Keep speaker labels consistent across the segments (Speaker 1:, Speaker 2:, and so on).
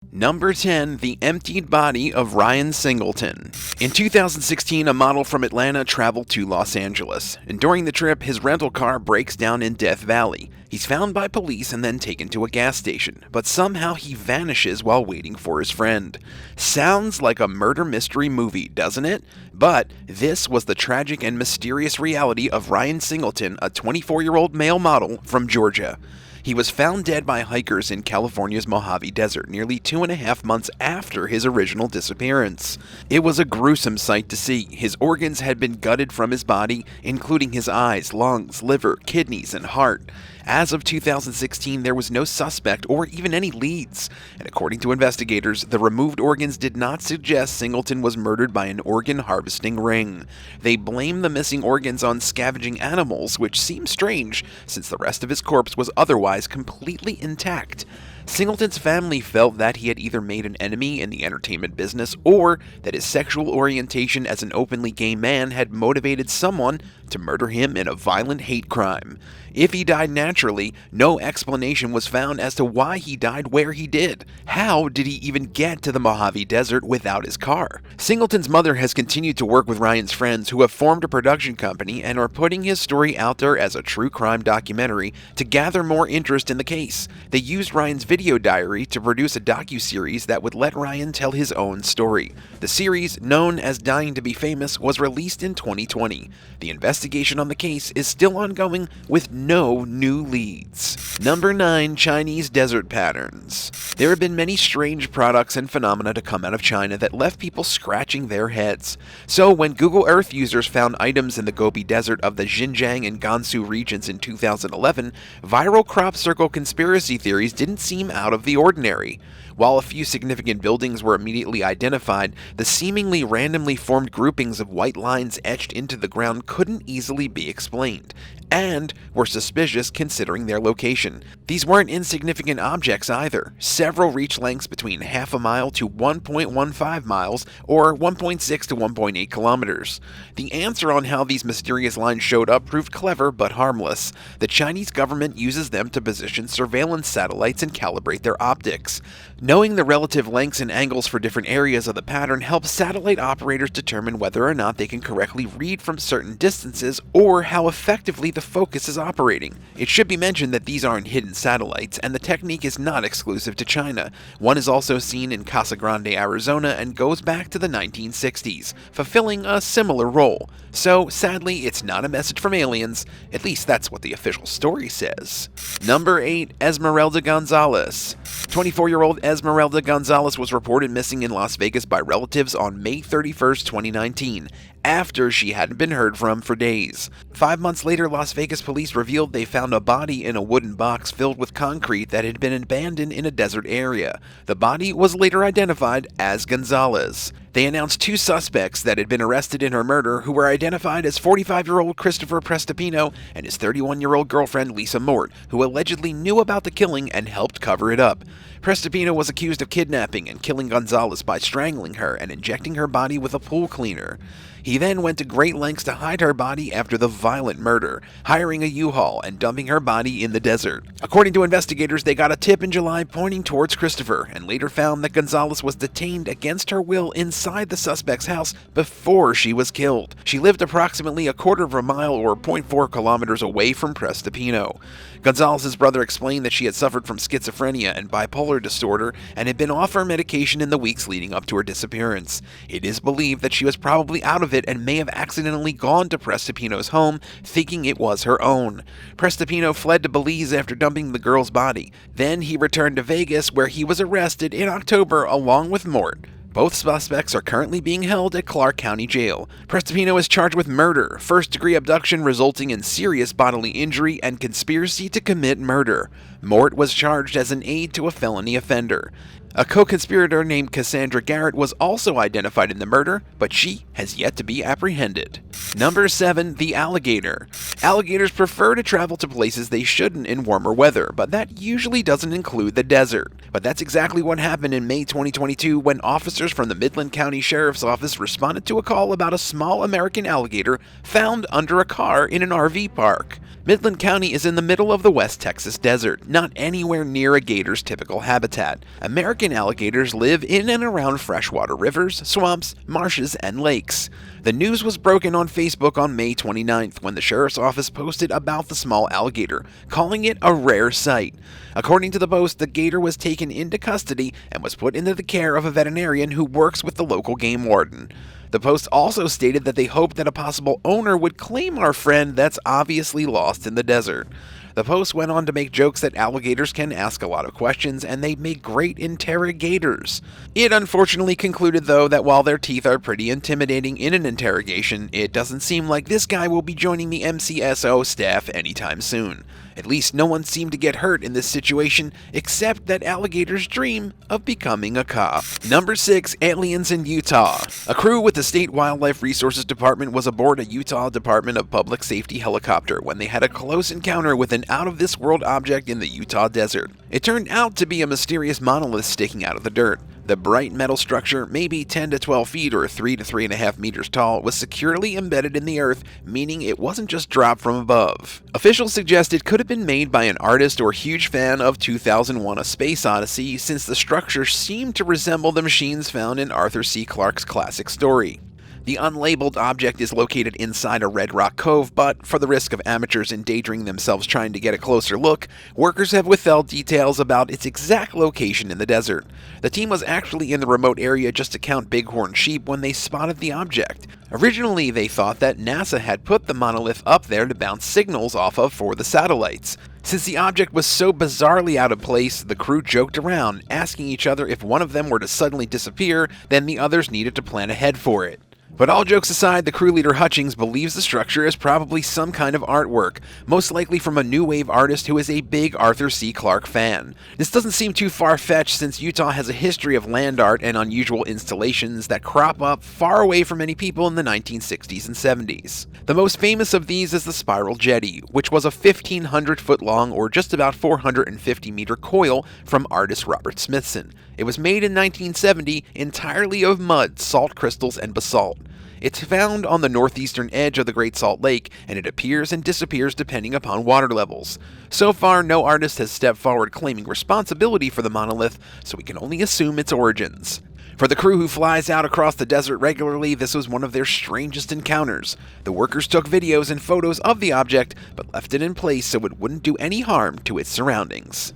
Speaker 1: Number 10. The emptied body of Ryan Singleton. In 2016, a model from Atlanta traveled to Los Angeles, and during the trip, his rental car breaks down in Death Valley. He's found by police and then taken to a gas station, but somehow he vanishes while waiting for his friend. Sounds like a murder mystery movie, doesn't it? But this was the tragic and mysterious reality of Ryan Singleton, a 24-year-old male model from Georgia. He was found dead by hikers in California's Mojave Desert nearly 2.5 months after his original disappearance. It was a gruesome sight to see. His organs had been gutted from his body, including his eyes, lungs, liver, kidneys, and heart. As of 2016, there was no suspect or even any leads, and according to investigators, the removed organs did not suggest Singleton was murdered by an organ harvesting ring. They blame the missing organs on scavenging animals, which seems strange since the rest of his corpse was otherwise completely intact. Singleton's family felt that he had either made an enemy in the entertainment business or that his sexual orientation as an openly gay man had motivated someone to murder him in a violent hate crime. If he died naturally, no explanation was found as to why he died where he did. How did he even get to the Mojave Desert without his car? Singleton's mother has continued to work with Ryan's friends, who have formed a production company and are putting his story out there as a true crime documentary to gather more interest in the case. They used Ryan's video diary to produce a docuseries that would let Ryan tell his own story. The series, known as Dying to be Famous, was released in 2020. The investigation on the case is still ongoing with no new leads. Number 9. Chinese desert patterns. There have been many strange products and phenomena to come out of China that left people scratching their heads. So when Google Earth users found items in the Gobi Desert of the Xinjiang and Gansu regions in 2011, viral crop circle conspiracy theories didn't seem out of the ordinary. While a few significant buildings were immediately identified, the seemingly randomly formed groupings of white lines etched into the ground couldn't easily be explained, and were suspicious considering their location. These weren't insignificant objects either. Several reached lengths between half a mile to 1.15 miles, or 1.6 to 1.8 kilometers. The answer on how these mysterious lines showed up proved clever but harmless. The Chinese government uses them to position surveillance satellites and calibrate their optics. Knowing the relative lengths and angles for different areas of the pattern helps satellite operators determine whether or not they can correctly read from certain distances or how effectively the focus is operating. It should be mentioned that these aren't hidden satellites, and the technique is not exclusive to China. One is also seen in Casa Grande, Arizona, and goes back to the 1960s, fulfilling a similar role. So, sadly, it's not a message from aliens. At least that's what the official story says. Number 8. Esmeralda Gonzalez. 24-year-old Esmeralda Gonzalez was reported missing in Las Vegas by relatives on May 31st, 2019, after she hadn't been heard from for days. 5 months later, Las Vegas police revealed they found a body in a wooden box filled with concrete that had been abandoned in a desert area. The body was later identified as Gonzalez. They announced 2 suspects that had been arrested in her murder, who were identified as 45-year-old Christopher Prestipino and his 31-year-old girlfriend Lisa Mort, who allegedly knew about the killing and helped cover it up. Prestipino was accused of kidnapping and killing Gonzalez by strangling her and injecting her body with a pool cleaner. He then went to great lengths to hide her body after the violent murder, hiring a U-Haul and dumping her body in the desert. According to investigators, they got a tip in July pointing towards Christopher, and later found that Gonzalez was detained against her will inside the suspect's house before she was killed. She lived approximately a quarter of a mile or 0.4 kilometers away from Prestipino. Gonzalez's brother explained that she had suffered from schizophrenia and bipolar disorder and had been off her medication in the weeks leading up to her disappearance. It is believed that she was probably out of it and may have accidentally gone to Prestipino's home, thinking it was her own. Prestipino fled to Belize after dumping the girl's body. Then he returned to Vegas, where he was arrested in October along with Mort. Both suspects are currently being held at Clark County Jail. Prestipino is charged with murder, first-degree abduction resulting in serious bodily injury, and conspiracy to commit murder. Mort was charged as an aid to a felony offender. A co-conspirator named Cassandra Garrett was also identified in the murder, but she has yet to be apprehended. Number 7. The alligator. Alligators prefer to travel to places they shouldn't in warmer weather, but that usually doesn't include the desert. But that's exactly what happened in May 2022 when officers from the Midland County Sheriff's Office responded to a call about a small American alligator found under a car in an RV park. Midland County is in the middle of the West Texas desert, not anywhere near a gator's typical habitat. American African alligators live in and around freshwater rivers, swamps, marshes, and lakes. The news was broken on Facebook on May 29th when the sheriff's office posted about the small alligator, calling it a rare sight. According to the post, the gator was taken into custody and was put into the care of a veterinarian who works with the local game warden. The post also stated that they hoped that a possible owner would claim our friend that's obviously lost in the desert. The post went on to make jokes that alligators can ask a lot of questions and they make great interrogators. It unfortunately concluded, though, that while their teeth are pretty intimidating in an interrogation, it doesn't seem like this guy will be joining the MCSO staff anytime soon. At least no one seemed to get hurt in this situation, except that alligators dream of becoming a cop. Number 6. Aliens in Utah. A crew with the State Wildlife Resources Department was aboard a Utah Department of Public Safety helicopter when they had a close encounter with an out-of-this-world object in the Utah desert. It turned out to be a mysterious monolith sticking out of the dirt. The bright metal structure, maybe 10 to 12 feet or 3 to 3.5 meters tall, was securely embedded in the earth, meaning it wasn't just dropped from above. Officials suggest it could have been made by an artist or huge fan of 2001: A Space Odyssey, since the structure seemed to resemble the machines found in Arthur C. Clarke's classic story. The unlabeled object is located inside a red rock cove, but for the risk of amateurs endangering themselves trying to get a closer look, workers have withheld details about its exact location in the desert. The team was actually in the remote area just to count bighorn sheep when they spotted the object. Originally, they thought that NASA had put the monolith up there to bounce signals off of for the satellites. Since the object was so bizarrely out of place, the crew joked around, asking each other if one of them were to suddenly disappear, then the others needed to plan ahead for it. But all jokes aside, the crew leader Hutchings believes the structure is probably some kind of artwork, most likely from a new wave artist who is a big Arthur C. Clarke fan. This doesn't seem too far-fetched since Utah has a history of land art and unusual installations that crop up far away from many people in the 1960s and 70s. The most famous of these is the Spiral Jetty, which was a 1,500-foot-long or just about 450-meter coil from artist Robert Smithson. It was made in 1970 entirely of mud, salt crystals, and basalt. It's found on the northeastern edge of the Great Salt Lake, and it appears and disappears depending upon water levels. So far, no artist has stepped forward claiming responsibility for the monolith, so we can only assume its origins. For the crew who flies out across the desert regularly, this was one of their strangest encounters. The workers took videos and photos of the object, but left it in place so it wouldn't do any harm to its surroundings.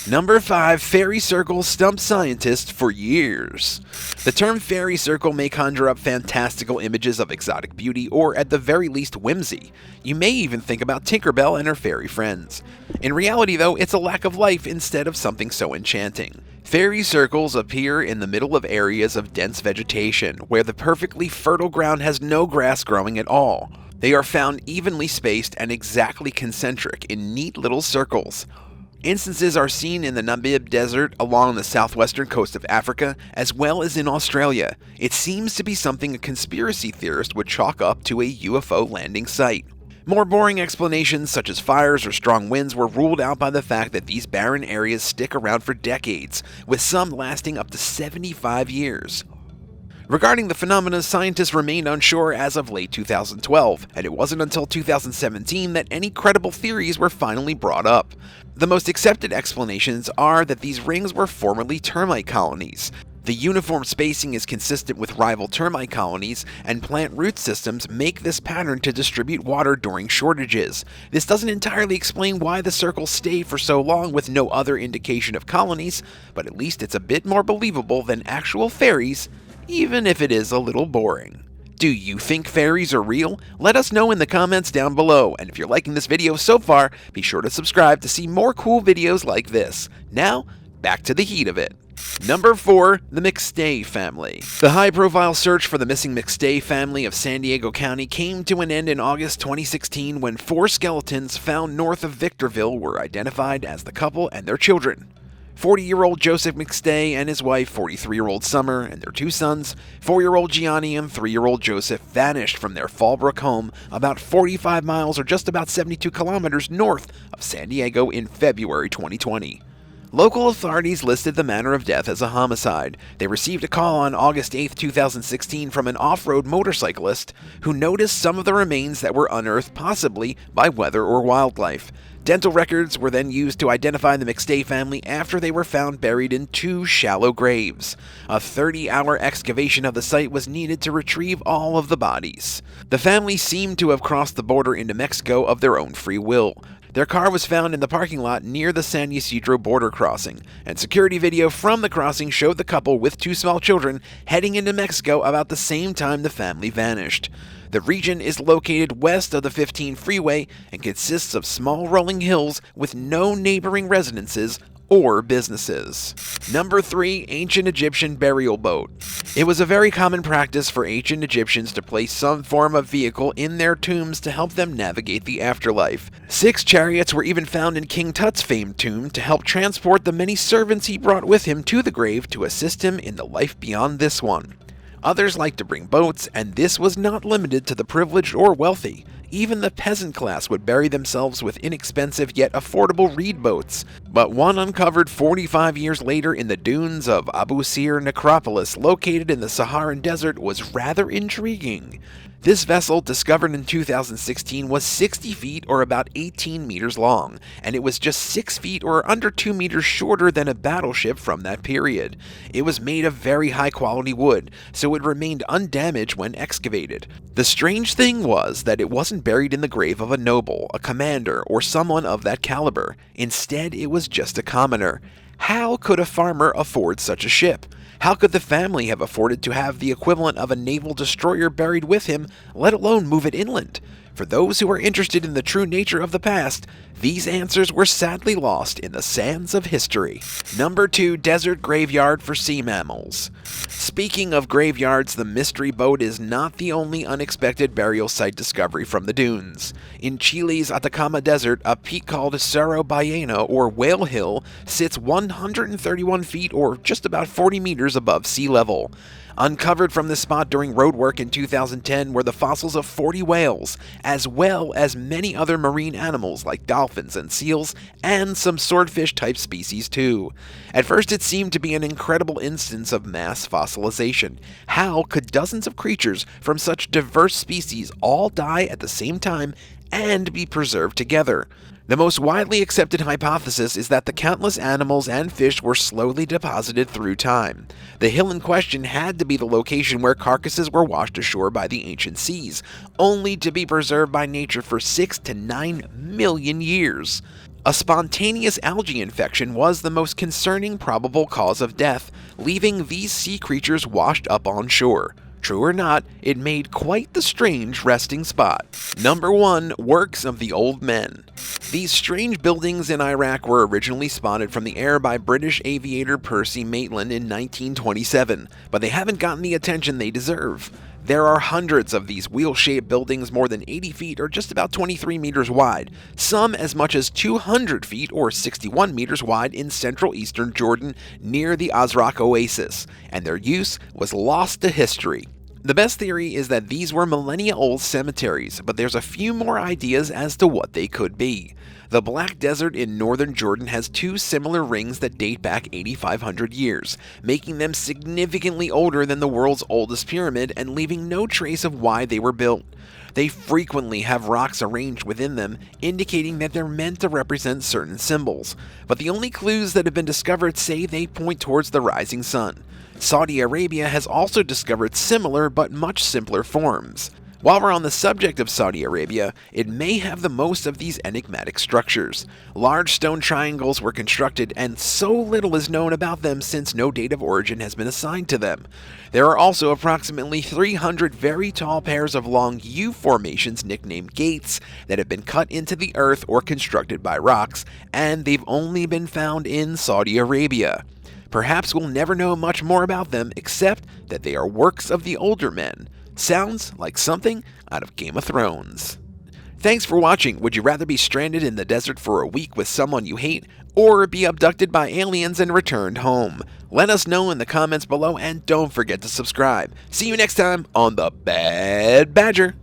Speaker 1: Number 5. Fairy circles stumped scientists for years. The term fairy circle may conjure up fantastical images of exotic beauty or, at the very least, whimsy. You may even think about Tinkerbell and her fairy friends. In reality, though, it's a lack of life instead of something so enchanting. Fairy circles appear in the middle of areas of dense vegetation, where the perfectly fertile ground has no grass growing at all. They are found evenly spaced and exactly concentric in neat little circles. Instances are seen in the Namib Desert along the southwestern coast of Africa, as well as in Australia. It seems to be something a conspiracy theorist would chalk up to a UFO landing site. More boring explanations, such as fires or strong winds, were ruled out by the fact that these barren areas stick around for decades, with some lasting up to 75 years. Regarding the phenomena, scientists remained unsure as of late 2012, and it wasn't until 2017 that any credible theories were finally brought up. The most accepted explanations are that these rings were formerly termite colonies. The uniform spacing is consistent with rival termite colonies, and plant root systems make this pattern to distribute water during shortages. This doesn't entirely explain why the circles stay for so long with no other indication of colonies, but at least it's a bit more believable than actual fairies, even if it is a little boring. Do you think fairies are real? Let us know in the comments down below, and if you're liking this video so far, be sure to subscribe to see more cool videos like this. Now, back to the heat of it. Number 4. The McStay family. The high-profile search for the missing McStay family of San Diego County came to an end in August 2016 when 4 skeletons found north of Victorville were identified as the couple and their children. 40-year-old Joseph McStay and his wife, 43-year-old Summer, and their 2 sons, 4-year-old Gianni and 3-year-old Joseph, vanished from their Fallbrook home about 45 miles or just about 72 kilometers north of San Diego in February 2020. Local authorities listed the manner of death as a homicide. They received a call on August 8, 2016 from an off-road motorcyclist who noticed some of the remains that were unearthed possibly by weather or wildlife. Dental records were then used to identify the McStay family after they were found buried in 2 shallow graves. A 30-hour excavation of the site was needed to retrieve all of the bodies. The family seemed to have crossed the border into Mexico of their own free will. Their car was found in the parking lot near the San Ysidro border crossing, and security video from the crossing showed the couple with 2 small children heading into Mexico about the same time the family vanished. The region is located west of the 15 freeway and consists of small rolling hills with no neighboring residences or businesses. Number 3. Ancient Egyptian Burial Boat. It was a very common practice for ancient Egyptians to place some form of vehicle in their tombs to help them navigate the afterlife. 6 chariots were even found in King Tut's famed tomb to help transport the many servants he brought with him to the grave to assist him in the life beyond this one. Others liked to bring boats, and this was not limited to the privileged or wealthy. Even the peasant class would bury themselves with inexpensive yet affordable reed boats. But one uncovered 45 years later in the dunes of Abu Sir necropolis located in the Saharan desert was rather intriguing. This vessel, discovered in 2016, was 60 feet or about 18 meters long, and it was just 6 feet or under 2 meters shorter than a battleship from that period. It was made of very high quality wood, so it remained undamaged when excavated. The strange thing was that it wasn't buried in the grave of a noble, a commander, or someone of that caliber. Instead, it was just a commoner. How could a farmer afford such a ship? How could the family have afforded to have the equivalent of a naval destroyer buried with him, let alone move it inland? For those who are interested in the true nature of the past, these answers were sadly lost in the sands of history. Number 2. Desert Graveyard for Sea Mammals. Speaking of graveyards, the mystery boat is not the only unexpected burial site discovery from the dunes. In Chile's Atacama Desert, a peak called Cerro Ballena, or Whale Hill, sits 131 feet or just about 40 meters above sea level. Uncovered from this spot during roadwork in 2010 were the fossils of 40 whales, as well as many other marine animals like dolphins and seals, and some swordfish-type species too. At first it seemed to be an incredible instance of mass fossilization. How could dozens of creatures from such diverse species all die at the same time and be preserved together? The most widely accepted hypothesis is that the countless animals and fish were slowly deposited through time. The hill in question had to be the location where carcasses were washed ashore by the ancient seas, only to be preserved by nature for 6 to 9 million years. A spontaneous algae infection was the most concerning probable cause of death, leaving these sea creatures washed up on shore. True or not, it made quite the strange resting spot. Number 1. Works of the Old Men. These strange buildings in Iraq were originally spotted from the air by British aviator Percy Maitland in 1927, but they haven't gotten the attention they deserve. There are hundreds of these wheel-shaped buildings more than 80 feet or just about 23 meters wide, some as much as 200 feet or 61 meters wide in central eastern Jordan near the Azraq Oasis, and their use was lost to history. The best theory is that these were millennia-old cemeteries, but there's a few more ideas as to what they could be. The Black Desert in northern Jordan has 2 similar rings that date back 8,500 years, making them significantly older than the world's oldest pyramid and leaving no trace of why they were built. They frequently have rocks arranged within them, indicating that they're meant to represent certain symbols, but the only clues that have been discovered say they point towards the rising sun. Saudi Arabia has also discovered similar but much simpler forms. While we're on the subject of Saudi Arabia, it may have the most of these enigmatic structures. Large stone triangles were constructed, and so little is known about them since no date of origin has been assigned to them. There are also approximately 300 very tall pairs of long U formations nicknamed gates that have been cut into the earth or constructed by rocks, and they've only been found in Saudi Arabia. Perhaps we'll never know much more about them except that they are works of the older men. Sounds like something out of Game of Thrones. Thanks for watching. Would you rather be stranded in the desert for a week with someone you hate, or be abducted by aliens and returned home? Let us know in the comments below, and don't forget to subscribe. See you next time on The Bad Badger.